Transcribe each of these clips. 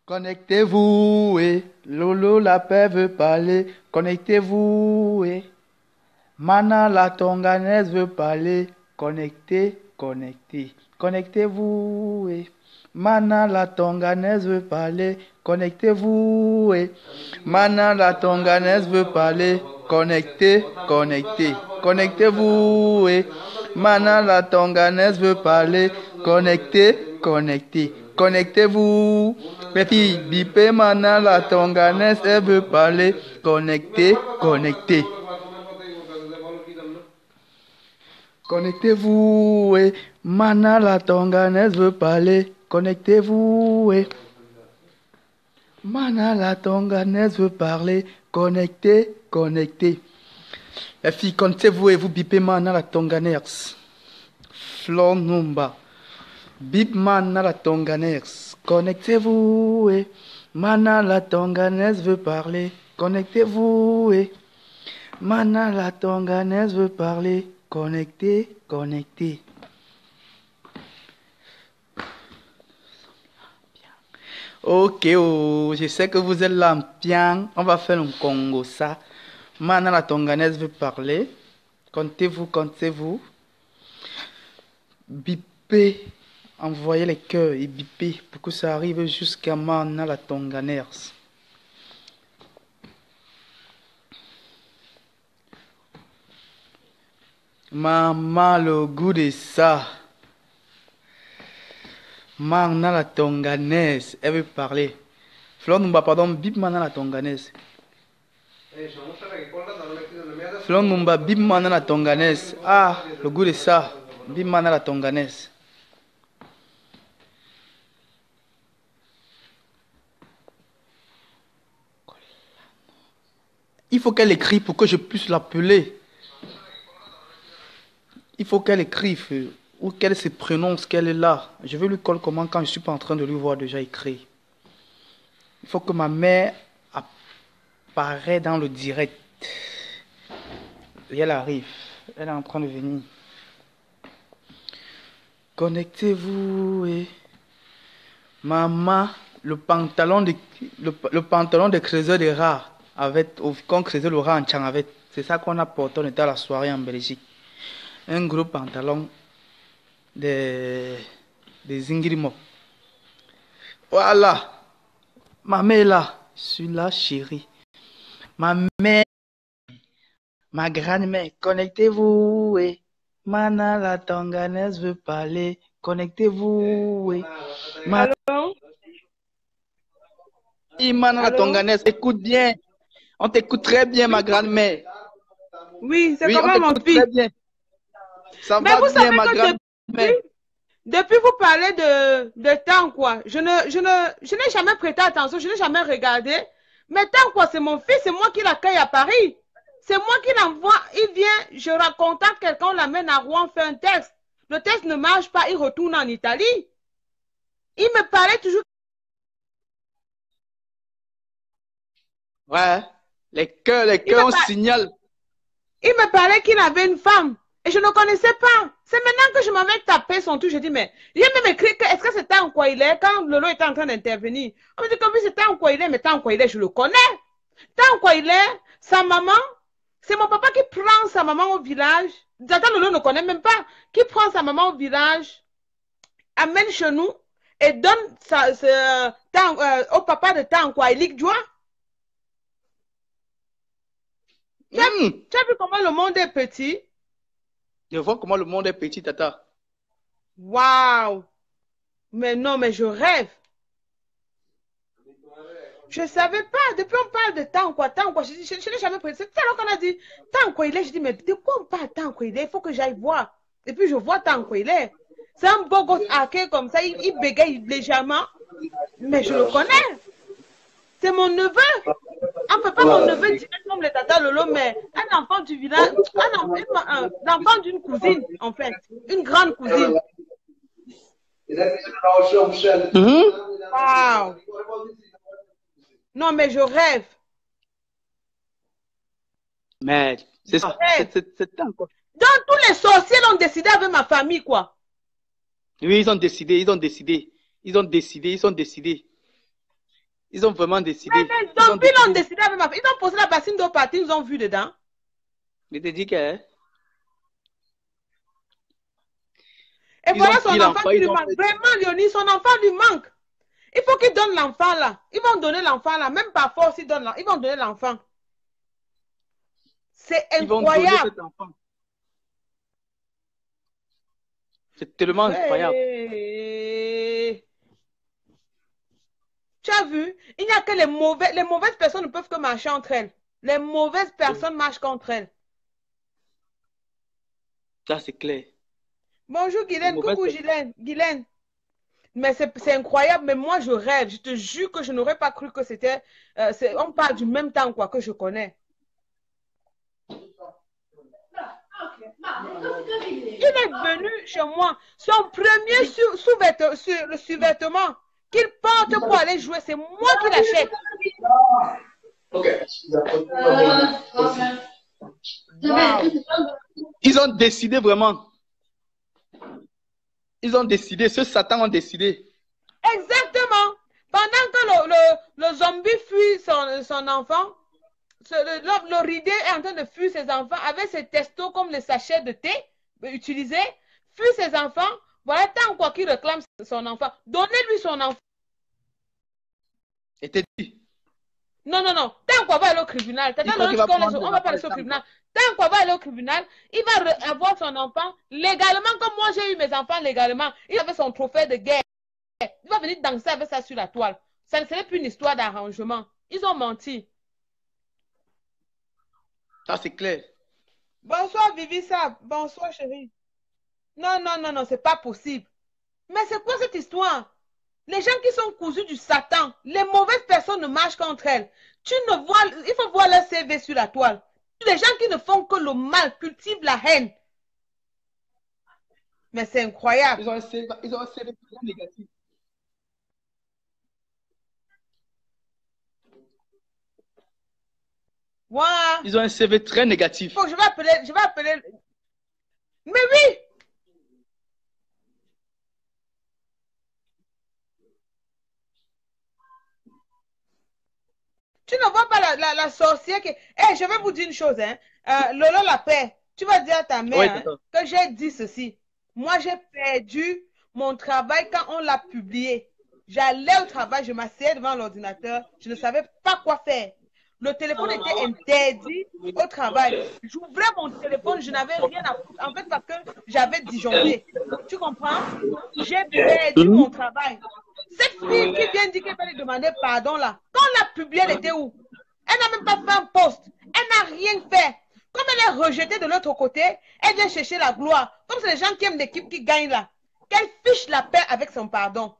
Connectez-vous, Lolo la paix veut parler. Connectez-vous, Mana la tonganaise veut parler. Connectez, connectez. Connectez-vous, Mana la tonganaise veut parler. Connectez-vous, Mana la tonganaise veut parler. Connectez, connectez. Connectez-vous, Mana la tonganaise veut parler. Connectez, connectez. Connectez-vous. Petit bipé mana la tonganaise, elle veut parler. Connectez, connectez. Connectez-vous, Mana la tonganaise veut parler. Connectez-vous, Mana la tonganaise veut parler. Connectez, connectez. Les filles, connectez-vous et vous bipez mana la tonganaise. Flon numba. Bip mana la tonganaise. Connectez-vous, Mana la tonganaise veut parler. Connectez-vous, Mana la tonganaise veut parler. Connectez, connectez. Ok, oh, je sais que vous êtes là en bien. On va faire un Congo ça. Mana la tonganaise veut parler. Comptez-vous, comptez-vous. Bipez. Envoyez les cœurs et bipez pour que ça arrive jusqu'à Mana la tonganaise. Maman, le goût de ça. Mana la tonganaise, elle veut parler. Flor Numba, pardon, bip Mana la tonganaise. Flor Numba, bip Mana la tonganaise. Ah, le goût de ça. Bip Mana la tonganaise. Il faut qu'elle écrive pour que je puisse l'appeler. Il faut qu'elle écrive ou qu'elle se prononce, qu'elle est là. Je vais lui coller comment quand je ne suis pas en train de lui voir déjà écrire. Il faut que ma mère apparaisse dans le direct. Et elle arrive. Elle est en train de venir. Connectez-vous et... Maman, le pantalon de creuseur de rats avec, qu'on creusait le rat en Tchangavet. C'est ça qu'on a porté, on était à la soirée en Belgique. Un gros pantalon de Zingirimo. Voilà. Ma mère est là. Je suis là, chérie. Ma mère, ma grand-mère, connectez-vous. Mana la tonganaise veut parler. Connectez-vous. Allô? Mana la tonganaise, écoute bien. On t'écoute très bien, ma grand-mère. Oui, c'est Oui, comment mon fils? très bien. Ça Mais va vous bien, savez ma que grand-mère. depuis vous parlez de temps, quoi. Je n'ai jamais prêté attention, je n'ai jamais regardé. Mais tant quoi, c'est mon fils, c'est moi qui l'accueille à Paris. C'est moi qui l'envoie, il vient, je contacte quelqu'un, on l'amène à Rouen, fait un test. Le test ne marche pas, il retourne en Italie. Il me parlait toujours. Ouais, les cœurs, on signale. Il me parlait qu'il avait une femme. Et je ne connaissais pas. C'est maintenant que je m'avais tapé son tout. Je dis, mais il a même écrit que est-ce que c'était en quoi il est quand Lolo était en train d'intervenir. On me dit que oui, c'était en quoi il est, mais tant quoi il est, je le connais. Tant quoi il est, sa maman, c'est mon papa qui prend sa maman au village. J'attends Lolo ne connaît même pas. Qui prend sa maman au village, amène chez nous et donne au papa de temps quoi il lit joie. Tu as vu comment le monde est petit? Je vois comment le monde est petit, tata. Waouh! Mais non, mais je rêve. Je ne savais pas. Depuis on parle de temps, quoi. Temps, quoi. Je n'ai jamais pris. C'est alors qu'on a dit temps, quoi il est. Je dis, mais de quoi on parle temps, quoi il est? Il faut que j'aille voir. Et puis je vois temps, quoi il est. C'est un beau gosse hacké comme ça. Il bégaye légèrement. Mais je le connais. C'est mon neveu. Enfin, pas mon neveu direct comme le tata Lolo, mais un enfant du village, un enfant d'une cousine, en fait. Une grande cousine. Wow. Non, mais je rêve. Mais c'est ça. C'est temps, quoi. Donc, tous les sorciers l'ont décidé avec ma famille, quoi. Oui, ils ont décidé. Ils ont vraiment décidé. Mais les zombies l'ont décidé avec ma fille. Ils ont posé la bassine d'eau partie, ils ont vu dedans. Je te dis que... Et Ils voilà ont son pris enfant l'enfant, qui ils lui ont manque. fait... Vraiment, Léonie, son enfant lui manque. Il faut qu'ils donnent l'enfant là. Ils vont donner l'enfant là. Même par force, ils vont donner l'enfant. C'est Ils vont donner incroyable. cet enfant. C'est tellement incroyable. Hey. Tu as vu? Il n'y a que les mauvaises personnes ne peuvent que marcher entre elles. Les mauvaises personnes marchent contre elles. Ça, c'est clair. Bonjour Guylaine, coucou Guylaine. Mais c'est incroyable, mais moi je rêve. Je te jure que je n'aurais pas cru que c'était... on parle du même temps quoi que je connais. Il est venu chez moi. Son premier sous-vêtement qu'il porte pour aller jouer, c'est moi qui l'achète. Wow. Ils ont décidé vraiment. Ils ont décidé, ceux Satan ont décidé. Exactement. Pendant que le zombie fuit son enfant, le ridé est en train de fuir ses enfants avec ses testos comme les sachets de thé utilisés, fuit ses enfants. Voilà, tant quoi qu'il réclame son enfant. Donnez-lui son enfant. Et t'es dit. Non. Tant qu'on va aller au tribunal, on va pas aller au tribunal. Tant qu'on va aller au tribunal, il va avoir son enfant légalement, comme moi j'ai eu mes enfants légalement. Il avait son trophée de guerre. Il va venir danser avec ça sur la toile. Ça ne serait plus une histoire d'arrangement. Ils ont menti. Ça, c'est clair. Bonsoir, Vivissa. Bonsoir, chérie. Non, c'est pas possible. Mais c'est quoi cette histoire? Les gens qui sont cousus du Satan, les mauvaises personnes ne marchent qu'entre elles. Il faut voir leur CV sur la toile. Les gens qui ne font que le mal cultivent la haine. Mais c'est incroyable. Ils ont un CV très négatif. Ouais. Ils ont un CV très négatif. Je vais appeler. Mais oui! Tu ne vois pas la sorcière qui... Hey, je vais vous dire une chose, hein. Lolo la paix. Tu vas dire à ta mère Oui, que j'ai dit ceci. Moi, j'ai perdu mon travail quand on l'a publié. J'allais au travail, je m'asseyais devant l'ordinateur. Je ne savais pas quoi faire. Le téléphone était interdit au travail. J'ouvrais mon téléphone, je n'avais rien à foutre. En fait, parce que j'avais disjoncté. Tu comprends? J'ai perdu mon travail. Cette fille qui vient dire qu'elle va lui demander pardon là, quand on l'a publié, elle était où? Elle n'a même pas fait un post. Elle n'a rien fait. Comme elle est rejetée de l'autre côté, elle vient chercher la gloire. Comme c'est les gens qui aiment l'équipe qui gagnent là. Qu'elle fiche la paix avec son pardon.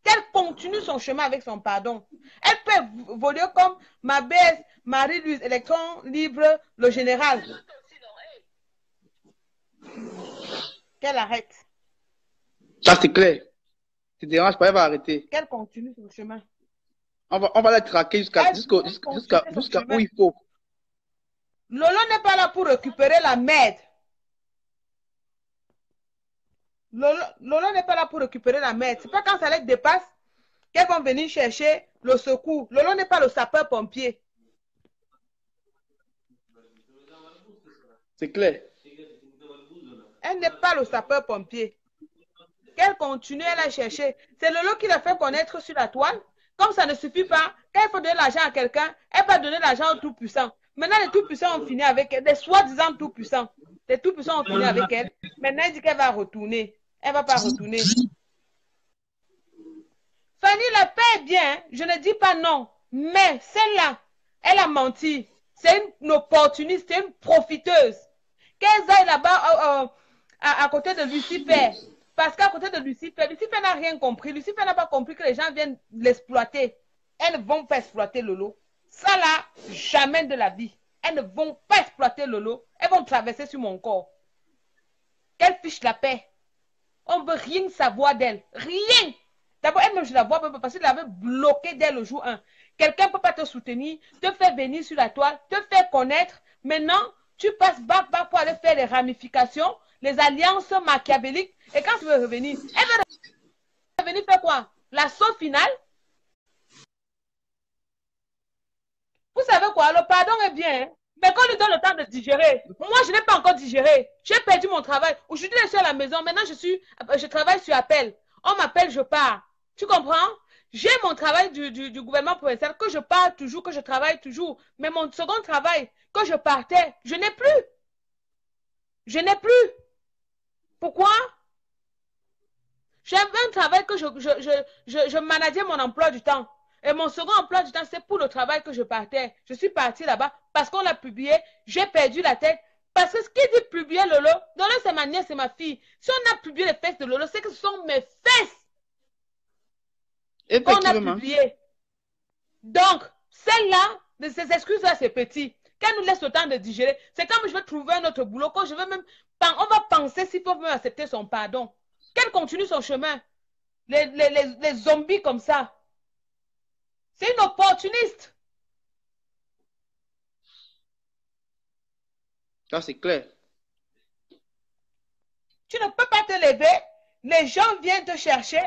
Qu'elle continue son chemin avec son pardon. Elle peut voler comme ma baisse, Marie-Louise, Électron, Libre, le général. Qu'elle arrête. Ça, c'est clair. Tu te déranges pas, elle va arrêter. Qu'elle continue son chemin. On va la traquer jusqu'à où il faut. Lolo n'est pas là pour récupérer la merde. Lolo n'est pas là pour récupérer la merde. C'est pas quand ça les dépasse qu'elles vont venir chercher le secours. Lolo n'est pas le sapeur-pompier. C'est clair. Elle n'est pas le sapeur-pompier. Qu'elle continue à la chercher. C'est Lolo qui l'a fait connaître sur la toile. Comme ça ne suffit pas, quand il faut donner l'argent à quelqu'un, elle va donner l'argent au tout-puissant. Maintenant, les tout-puissants ont fini avec elle. Les soi-disant tout-puissants. Les tout-puissants ont fini avec elle. Maintenant, elle dit qu'elle va retourner. Elle ne va pas retourner. Fanny, la paix est bien. Je ne dis pas non. Mais celle-là, elle a menti. C'est une opportuniste, c'est une profiteuse. Qu'elle aille là-bas à côté de Lucifer. Parce qu'à côté de Lucifer n'a rien compris. Lucifer n'a pas compris que les gens viennent l'exploiter. Elles ne vont pas exploiter Lolo. Ça là, jamais de la vie. Elles ne vont pas exploiter Lolo. Elles vont traverser sur mon corps. Qu'elle fiche la paix. On ne veut rien savoir d'elle. Rien. D'abord, elle-même, je la vois parce qu'elle avait bloqué dès le jour 1. Quelqu'un ne peut pas te soutenir, te faire venir sur la toile, te faire connaître. Maintenant, tu passes back pour aller faire les ramifications, les alliances machiavéliques. Et quand tu veux revenir, elle veut revenir faire quoi? L'assaut final? quoi? Le pardon est bien, hein? Mais qu'on lui donne le temps de digérer. Moi, je n'ai pas encore digéré. J'ai perdu mon travail. Aujourd'hui, je suis à la maison. Maintenant, je travaille sur appel. On m'appelle, je pars. Tu comprends? J'ai mon travail du gouvernement provincial que je pars toujours, que je travaille toujours. Mais mon second travail, que je partais, je n'ai plus. Je n'ai plus. Pourquoi? J'avais un travail que je manageais mon emploi du temps. Et mon second emploi du temps, c'est pour le travail que je partais. Je suis partie là-bas parce qu'on l'a publié. J'ai perdu la tête. Parce que ce qui dit publier Lolo, Lolo c'est ma nièce, c'est ma fille. Si on a publié les fesses de Lolo, c'est que ce sont mes fesses qu'on a publiées. Donc, celle-là, de ces excuses-là, c'est petit. Qu'elle nous laisse le temps de digérer. C'est comme je vais trouver un autre boulot, quand je vais même, on va penser s'il faut même accepter son pardon. Qu'elle continue son chemin. Les zombies comme ça. C'est une opportuniste. Ça, c'est clair. Tu ne peux pas te lever. Les gens viennent te chercher.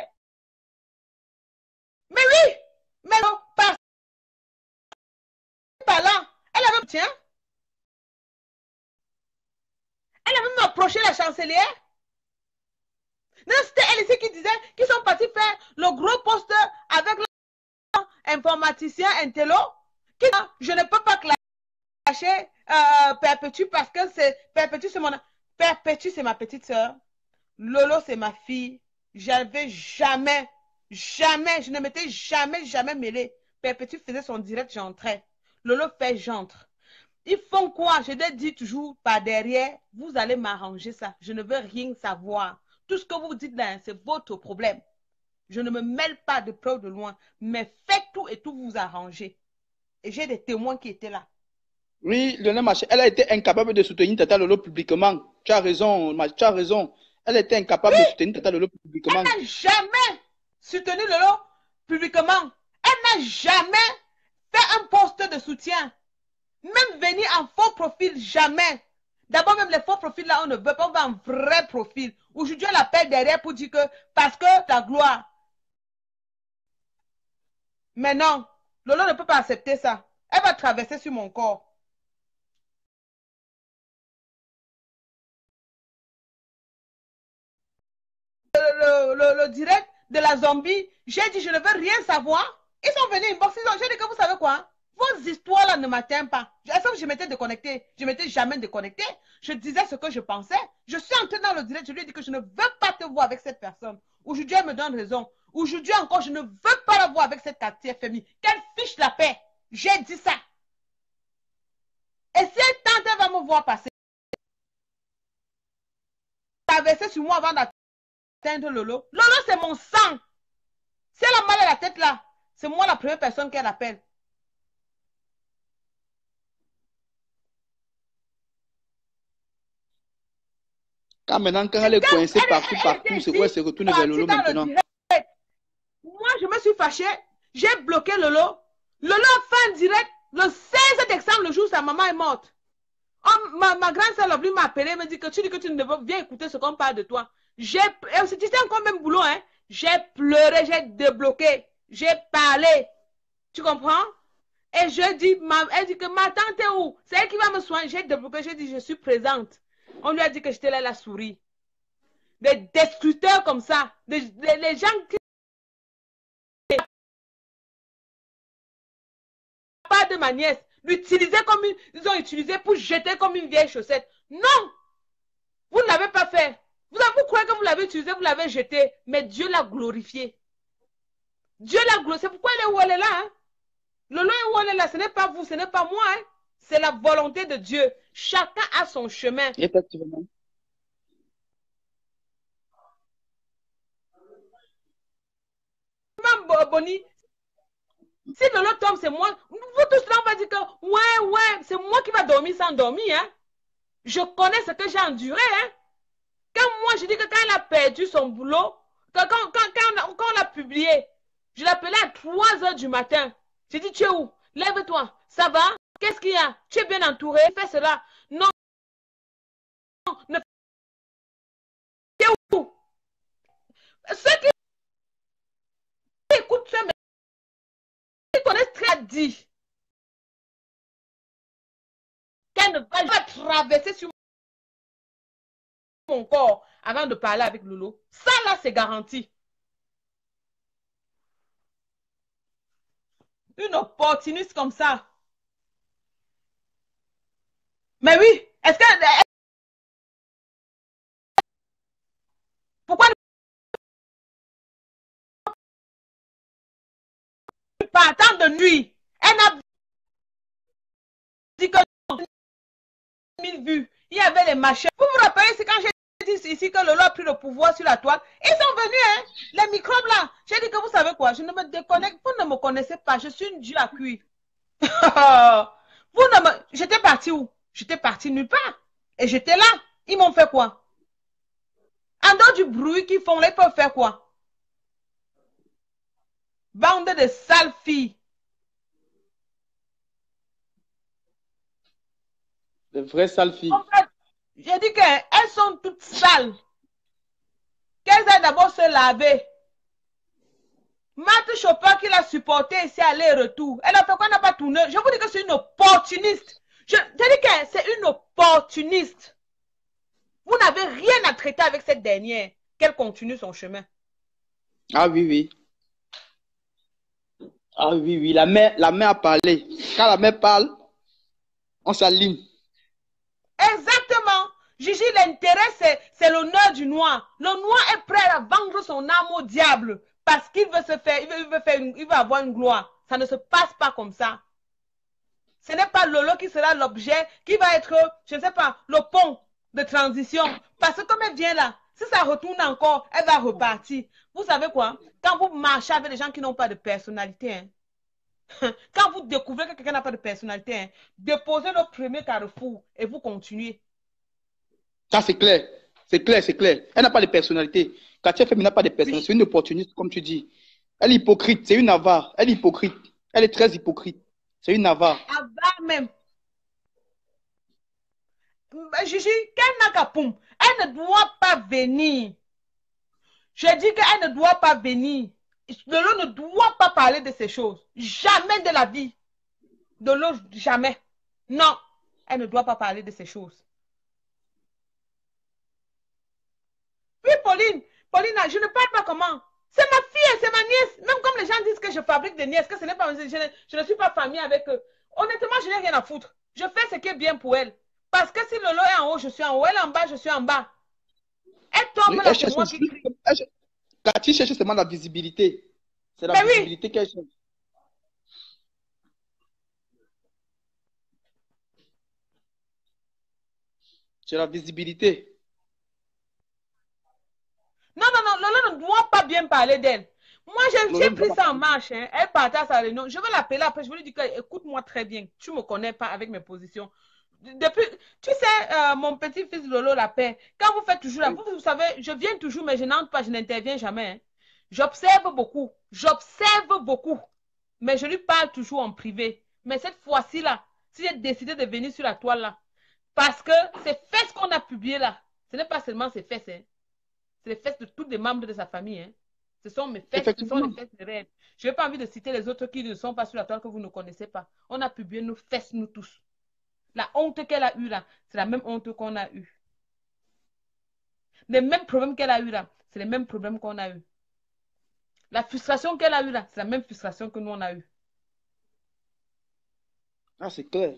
Mais oui, mais non, par là. Elle avait, tiens, elle a même approché la chancelière. Non, c'était elle ici qui disait qu'ils sont partis faire le gros poste avec l'informaticien Intello. Qui, je ne peux pas clasher Perpétue parce que Perpétue, c'est mon... Perpétue, c'est ma petite soeur. Lolo, c'est ma fille. J'avais jamais, je ne m'étais jamais mêlée. Perpétue faisait son direct, j'entrais. Lolo fait, j'entre. Ils font quoi? Je te dis toujours par derrière, vous allez m'arranger ça. Je ne veux rien savoir. Tout ce que vous dites là, c'est votre problème. Je ne me mêle pas de près ou de loin, mais faites tout et tout vous arranger. Et j'ai des témoins qui étaient là. Oui, Lionel Marché, elle a été incapable de soutenir Tata Lolo publiquement. Tu as raison, tu as raison. Elle était incapable de soutenir Tata Lolo publiquement. Elle n'a jamais soutenu Lolo publiquement. Elle n'a jamais fait un post de soutien. Même venir en faux profil, jamais. D'abord, même les faux profils là, on ne veut pas, on veut un vrai profil. Aujourd'hui, on l'appelle derrière pour dire que parce que la gloire. Mais non, Lolo ne peut pas accepter ça. Elle va traverser sur mon corps. Le direct de la zombie, j'ai dit je ne veux rien savoir. Ils sont venus inbox, j'ai dit que vous savez quoi? Vos histoires là ne m'atteignent pas. Est-ce que je m'étais déconnecté? Je m'étais jamais déconnecté. Je disais ce que je pensais. Je suis entrée dans le direct, je lui ai dit que je ne veux pas te voir avec cette personne. Aujourd'hui, elle me donne raison. Aujourd'hui encore, je ne veux pas la voir avec cette quartier FMI. Qu'elle fiche la paix. J'ai dit ça. Et si elle tente, elle va me voir passer. Traverser sur moi avant d'atteindre Lolo. Lolo, c'est mon sang. Si elle a mal à la tête là, c'est moi la première personne qu'elle appelle. Quand maintenant, quand elle est coincée partout, c'est quoi? Elle se retourne vers Lolo maintenant. Moi, je me suis fâchée. J'ai bloqué Lolo. Lolo a fait un direct le 16 décembre, le jour où sa maman est morte. Oh, ma grande soeur m'a appelé, me dit que tu dis que tu ne veux bien écouter ce qu'on parle de toi. C'était encore même boulot, hein. J'ai pleuré, j'ai débloqué, j'ai parlé. Tu comprends? Et je dis, elle dit que ma tante est où? C'est elle qui va me soigner. J'ai débloqué, j'ai dit, je suis présente. On lui a dit que j'étais là, la souris. Des destructeurs comme ça. Les gens qui pas de ma nièce, l'utiliser comme ils ont utilisé pour jeter comme une vieille chaussette. Non! Vous ne l'avez pas fait. Vous croyez que vous l'avez utilisé, vous l'avez jeté, mais Dieu l'a glorifié. Dieu l'a glorifié. C'est pourquoi elle est où elle est là. Hein? Lolo est où elle est là. Ce n'est pas vous, ce n'est pas moi. Hein? C'est la volonté de Dieu. Chacun a son chemin. Effectivement. Bonnie, si Lolo tombe, c'est moi. Vous tous là, on va dire que ouais, c'est moi qui va dormir sans dormir. Hein? Je connais ce que j'ai enduré. Hein? Quand moi, je dis que quand elle a perdu son boulot, quand on l'a publié, je l'appelais à 3 h du matin. J'ai dit, tu es où? Lève-toi. Ça va? Qu'est-ce qu'il y a? Tu es bien entouré? Fais cela. Non, ne fais où? Ceux qui écoutent ça, ils connaissent très dit. qu'elle va traverser sur mon corps avant de parler avec Lolo. Ça, là, c'est garanti. Une opportuniste comme ça. Mais oui, est-ce que... Pourquoi ne pas attendre de nuit? Elle n'a dit que 1000 vues. Il y avait les machins. Vous vous rappelez, c'est quand j'ai dit ici que Lolo a pris le pouvoir sur la toile. Ils sont venus, hein, les microbes là. J'ai dit que vous savez quoi, je ne me déconnecte. Vous ne me connaissez pas, je suis une dure à cuire. Vous ne me... J'étais partie où? J'étais partie nulle part. Et j'étais là. Ils m'ont fait quoi? En dehors du bruit qu'ils font là, ils peuvent faire quoi? Bande de sales filles. De vraies sales filles. En fait, j'ai dit qu'elles sont toutes sales. Qu'elles aillent d'abord se laver. Marthe Chopin qui l'a supporté ici aller-retour. Elle a fait quoi? Elle n'a pas tourné. Je vous dis que c'est une opportuniste. Je dis que c'est une opportuniste. Vous n'avez rien à traiter avec cette dernière. Qu'elle continue son chemin. Ah oui, oui. Ah oui, oui. La mère a parlé. Quand la mère parle, on s'aligne. Exactement. Gigi, l'intérêt, c'est l'honneur du noir. Le noir est prêt à vendre son âme au diable parce qu'il veut se faire, il veut avoir une gloire. Ça ne se passe pas comme ça. Ce n'est pas Lolo qui sera l'objet, qui va être, je ne sais pas, le pont de transition. Parce que comme elle vient là, si ça retourne encore, elle va repartir. Vous savez quoi? Quand vous marchez avec des gens qui n'ont pas de personnalité, hein, quand vous découvrez que quelqu'un n'a pas de personnalité, hein, déposez le premier carrefour et vous continuez. Ça, c'est clair. C'est clair, c'est clair. Elle n'a pas de personnalité. Katia Femi n'a pas de personnalité. Oui. C'est une opportuniste, comme tu dis. Elle est hypocrite. C'est une avare. Elle est hypocrite. Elle est très hypocrite. C'est une avare. Avare même. Gigi, qu'elle n'a qu'à poum. Elle ne doit pas venir. Je dis qu'elle ne doit pas venir. Lolo ne doit pas parler de ces choses. Jamais de la vie. Lolo, jamais. Non, elle ne doit pas parler de ces choses. Oui, Pauline, je ne parle pas comment. C'est ma fille, c'est ma nièce. Même comme les gens disent que je fabrique des nièces, que ce n'est pas, je ne suis pas famille avec eux. Honnêtement, je n'ai rien à foutre. Je fais ce qui est bien pour elle. Parce que si Lolo est en haut, je suis en haut. Elle est en bas, je suis en bas. Elle tombe Oui, là, c'est moi qui crie. Katia cherche seulement la visibilité. C'est la Mais oui, visibilité qu'elle cherche. C'est la visibilité. non, non, non, Lolo ne doit pas bien parler d'elle. Moi, Lolo j'ai ne pris doit ça pas- en marche. Hein. Elle partait à sa réunion. Je vais l'appeler après. Je vais lui dire que, écoute-moi très bien. Tu ne me connais pas avec mes positions. Depuis, tu sais, mon petit-fils Lolo la paix. Quand vous faites toujours là, vous savez, je viens toujours, mais je n'entre pas, je n'interviens jamais. Hein. J'observe beaucoup. J'observe beaucoup. Mais je lui parle toujours en privé. Mais cette fois-ci là, si j'ai décidé de venir sur la toile là, parce que ces fesses qu'on a publiées là, ce n'est pas seulement ces fesses, hein. C'est les fesses de tous les membres de sa famille. Hein. Ce sont mes fesses, ce sont les Effectivement. fesses de Red. Je n'ai pas envie de citer les autres qui ne sont pas sur la toile que vous ne connaissez pas. On a publié nos fesses, nous tous. La honte qu'elle a eue là, c'est la même honte qu'on a eue. Les mêmes problèmes qu'elle a eue là, c'est les mêmes problèmes qu'on a eus. La frustration qu'elle a eue là, c'est la même frustration que nous on a eue. Ah, c'est clair.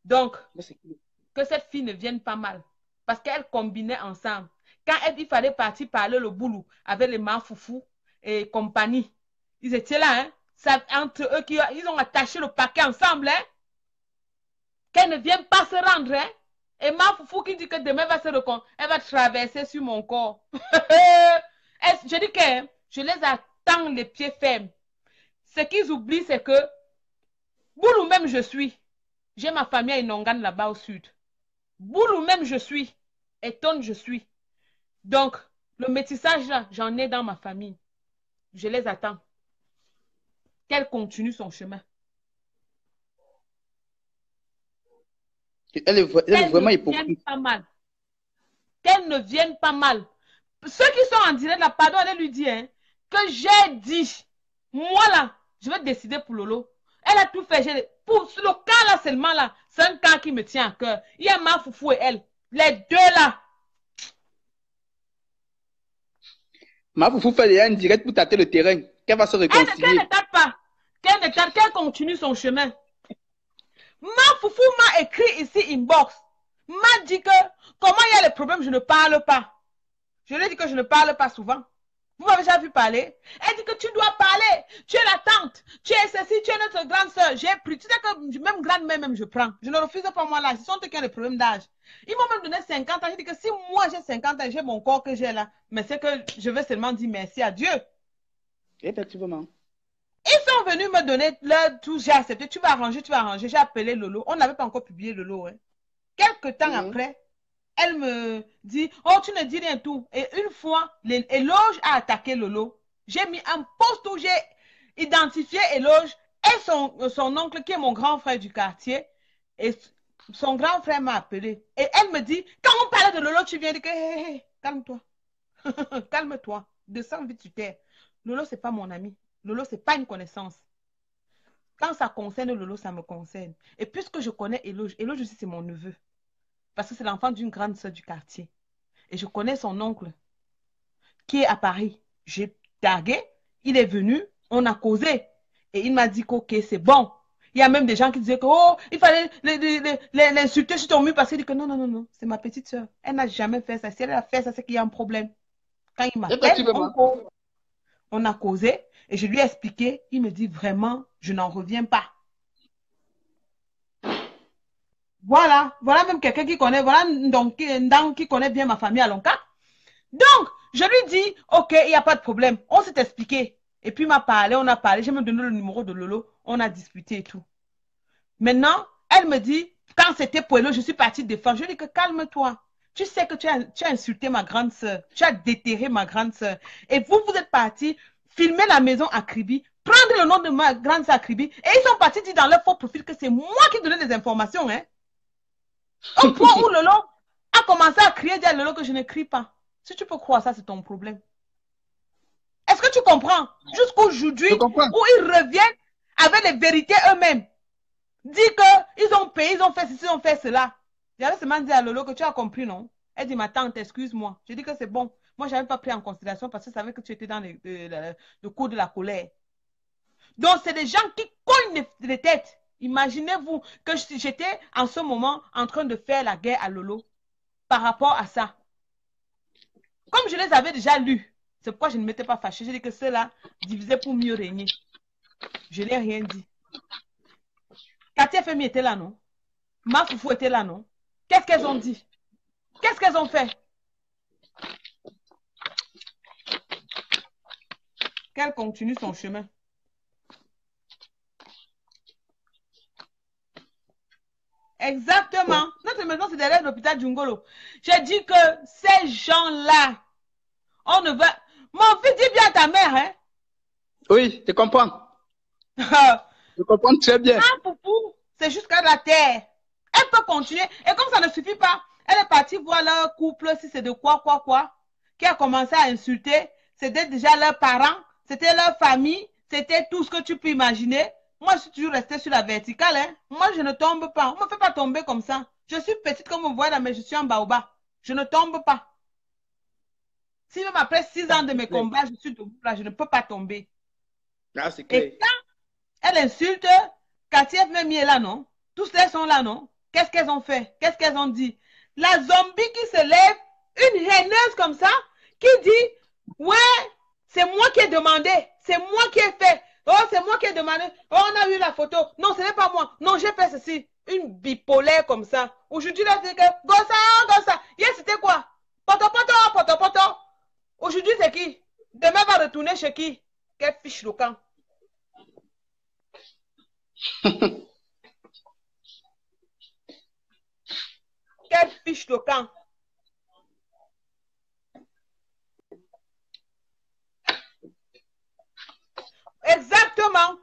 Donc, Mais c'est clair. que cette fille ne vienne pas mal. Parce qu'elles combinaient ensemble. Quand il fallait partir parler le boulot avec les Mafoufou et compagnie, ils étaient là, hein. Ça, entre eux, ils ont attaché le paquet ensemble, hein. Qu'elle ne vienne pas se rendre, hein. Et Mafoufou qui dit que demain va se reconnaître, elle va traverser sur mon corps. Je dis que je les attends les pieds fermes. Ce qu'ils oublient, c'est que boulou même je suis. J'ai ma famille à Inongan là-bas au sud. Boulou même je suis. Étonne je suis. Donc, le métissage là, j'en ai dans ma famille. Je les attends. Qu'elle continue son chemin. Elle est vraiment hypocrite. Pas mal. Qu'elle ne vienne pas mal. Ceux qui sont en direct là, pardon, allez lui dire hein, que j'ai dit, moi là, je vais décider pour Lolo. Elle a tout fait. Pour le cas là seulement là, c'est un cas qui me tient à cœur. Il y a ma foufou et elle. Les deux là. Ma foufou fait déjà une directe pour tâter le terrain. Qu'elle va se réconcilier. Qu'elle ne tâte pas. Qu'elle continue son chemin. Ma foufou m'a écrit ici inbox. M'a dit que comment il y a les problèmes, je ne parle pas. Je lui ai dit que je ne parle pas souvent. Vous m'avez déjà vu parler. Elle dit que tu dois parler. Tu es la tante. Tu es ceci, tu es notre grande soeur. J'ai pris. Tu sais que même grande-mère, même je prends. Je ne refuse pas moi là. Ce sont eux qui ont des problèmes d'âge. Ils m'ont même donné 50 ans. J'ai dit que si moi j'ai 50 ans, j'ai mon corps que j'ai là. Mais c'est que je veux seulement dire merci à Dieu. Effectivement. Ils sont venus me donner leur tout. J'ai accepté. Tu vas arranger, tu vas arranger. J'ai appelé Lolo. On n'avait pas encore publié Lolo. Hein. Quelques temps après, elle me dit, oh, tu ne dis rien tout. Et une fois, Éloge a attaqué Lolo. J'ai mis un post où j'ai identifié Éloge et son oncle, qui est mon grand frère du quartier. Et son grand frère m'a appelé. Et elle me dit, quand on parlait de Lolo, tu viens dire que, hey, calme-toi. Calme-toi. Descends vite sur terre. Lolo, c'est pas mon ami. Lolo, c'est pas une connaissance. Quand ça concerne Lolo, ça me concerne. Et puisque je connais Éloge aussi, c'est mon neveu. Parce que c'est l'enfant d'une grande sœur du quartier. Et je connais son oncle qui est à Paris. J'ai tagué, il est venu, on a causé. Et il m'a dit qu'ok, c'est bon. Il y a même des gens qui disaient que, oh, il fallait l'insulter sur ton mur parce qu'il dit que non, non, non, non, c'est ma petite sœur. Elle n'a jamais fait ça. Si elle a fait ça, c'est qu'il y a un problème. Quand il m'appelle, on a causé et je lui ai expliqué. Il me dit vraiment, je n'en reviens pas. Voilà même quelqu'un qui connaît, voilà donc qui connaît bien ma famille à Lonka. Donc, je lui dis, ok, il n'y a pas de problème. On s'est expliqué. Et puis, il m'a parlé, on a parlé. J'ai même donné le numéro de Lolo. On a discuté et tout. Maintenant, elle me dit, quand c'était Poelo, je suis partie défendre. Je lui dis que calme-toi. Tu sais que tu as insulté ma grande soeur. Tu as déterré ma grande soeur. Et vous êtes partis filmer la maison à Kribi, prendre le nom de ma grande soeur à Kribi. Et ils sont partis dire dans leur faux profil que c'est moi qui donnais des informations, hein. Au point où Lolo a commencé à crier, dire à Lolo que je ne crie pas. Si tu peux croire ça, c'est ton problème. Est-ce que tu comprends? Jusqu'aujourd'hui, où ils reviennent avec les vérités eux-mêmes. Dis qu'ils ont payé, ils ont fait ceci, ils ont fait cela. J'avais seulement dit à Lolo que tu as compris, non? Elle dit, ma tante, excuse-moi. Je dis que c'est bon. Moi, je n'avais pas pris en considération parce que je savais que tu étais dans le cours de la colère. Donc, c'est des gens qui cognent les têtes. Imaginez-vous que j'étais en ce moment en train de faire la guerre à Lolo par rapport à ça. Comme je les avais déjà lus, c'est pourquoi je ne m'étais pas fâchée. J'ai dit que ceux-là divisaient pour mieux régner. Je n'ai rien dit. Katia Femi était là, non? Ma foufou était là, non? Qu'est-ce qu'elles ont dit? Qu'est-ce qu'elles ont fait? Qu'elle continue son chemin. Exactement. Notre maison, c'est derrière l'hôpital Djungolo. J'ai dit que ces gens-là, on ne va... Mon fils, dis bien à ta mère, hein? Oui, je comprends. Je comprends très bien. Ah, Poupou, c'est jusqu'à la terre. Elle peut continuer. Et comme ça ne suffit pas, elle est partie voir leur couple, si c'est de quoi, qui a commencé à insulter. C'était déjà leurs parents, c'était leur famille, c'était tout ce que tu peux imaginer. Moi, je suis toujours restée sur la verticale. Hein. Moi, je ne tombe pas. On ne me fait pas tomber comme ça. Je suis petite comme vous voyez là, mais je suis en baobab. Je ne tombe pas. Si même après 6 ans de mes combats, je suis debout là, je ne peux pas tomber. Ah, c'est clair. Et quand elle insulte, Katia même est là, non? Tous les sont là, non? Qu'est-ce qu'elles ont fait? Qu'est-ce qu'elles ont dit? La zombie qui se lève, une haineuse comme ça, qui dit, ouais, c'est moi qui ai demandé, c'est moi qui ai fait. Oh, c'est moi qui ai demandé. Oh, on a eu la photo. Non, ce n'est pas moi. Non, j'ai fait ceci. Une bipolaire comme ça. Aujourd'hui, là, c'est que, gossa. Hier, c'était quoi? Poto. Aujourd'hui, c'est qui? Demain, va retourner chez qui? Quelle fiche le camp. Quelle fiche de camp. Exactement.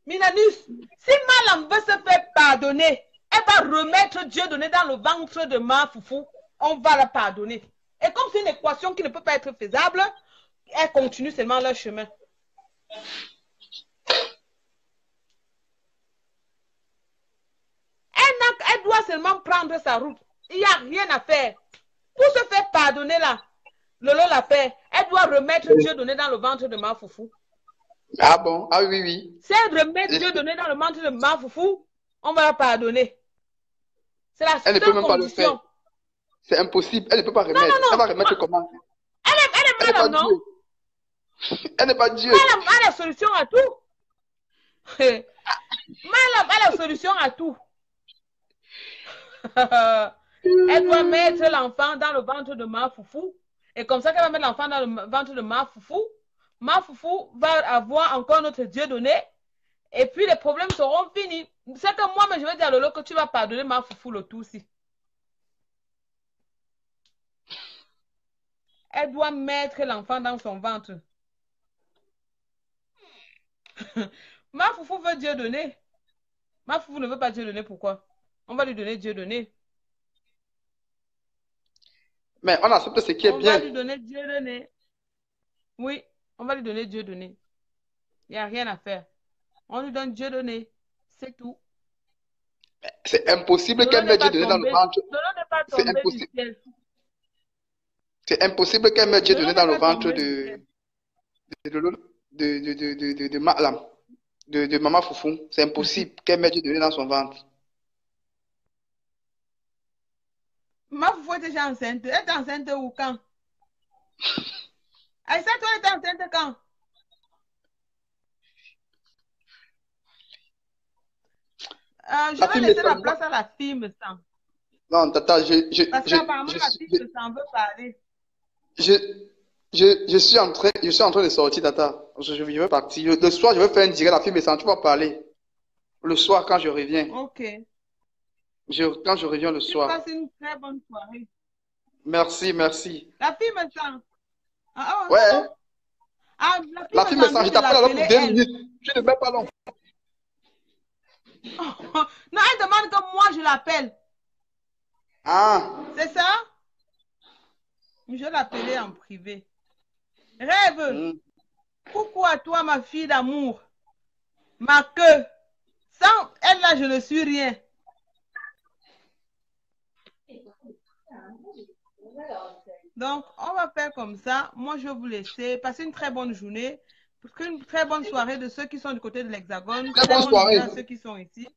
Minanus, si Malam veut se faire pardonner, elle va remettre Dieu donné dans le ventre de ma foufou. On va la pardonner. Et comme c'est une équation qui ne peut pas être faisable, elle continue seulement leur chemin. seulement prendre sa route. Il n'y a rien à faire. Pour se faire pardonner là, Lolo l'a fait. Elle doit remettre Dieu donné dans le ventre de ma foufou. Ah bon? Ah oui, oui. Si elle remet Dieu donné dans le ventre de ma foufou, on va la pardonner. C'est la Elle ne peut seule même pas le faire. condition. C'est impossible. Elle ne peut pas remettre. Non. Elle va remettre comment? Elle est madame, non? Dieu. Elle n'est pas Dieu. Madame a la solution à tout. Madame a la solution à tout. Elle doit mettre l'enfant dans le ventre de ma foufou. Et comme ça qu'elle va mettre l'enfant dans le ventre de ma foufou va avoir encore notre Dieu donné. Et puis les problèmes seront finis. C'est que moi, mais je vais dire à Lolo que tu vas pardonner ma foufou le tout aussi. Elle doit mettre l'enfant dans son ventre. Ma foufou veut Dieu donner. Ma foufou ne veut pas Dieu donner. Pourquoi? On va lui donner Dieu donné. Mais on accepte ce qui est bien. On va lui donner Dieu donné. Oui, on va lui donner Dieu donné. Il n'y a rien à faire. On lui donne Dieu donné. C'est tout. C'est impossible qu'elle mette Dieu donné dans le ventre. Lolo n'est pas tombé du ciel. C'est impossible qu'elle mette Dieu donné dans le ventre de maman Foufou. C'est impossible qu'elle mette Dieu donné dans son ventre. Ma Foufou est déjà enceinte. Elle est enceinte où quand? Aïssa, toi, elle est enceinte quand? Je vais laisser la place à la fille, me semble. Non, tata, Parce qu'apparemment, la fille me semble veut parler. Je suis en train de sortir, tata. Je vais partir. Le soir, je vais faire un direct. La fille me sent, tu vas parler. Le soir, quand je reviens. Ok. Quand je reviens le soir. Passe une très bonne soirée. Merci, merci. La fille me sent. Ouais. Ah, la fille me sent. Je t'appelle alors pour 2 minutes. Je ne mets pas long. Non, elle demande que moi je l'appelle. Ah. C'est ça? Je vais l'appeler en privé. Rêve. Coucou à toi, ma fille d'amour. Ma queue. Sans elle là, je ne suis rien. Donc, on va faire comme ça. Moi, je vais vous laisser. Passez une très bonne journée. Une très bonne soirée de ceux qui sont du côté de l'Hexagone. Très bonne soirée. À ceux qui sont ici.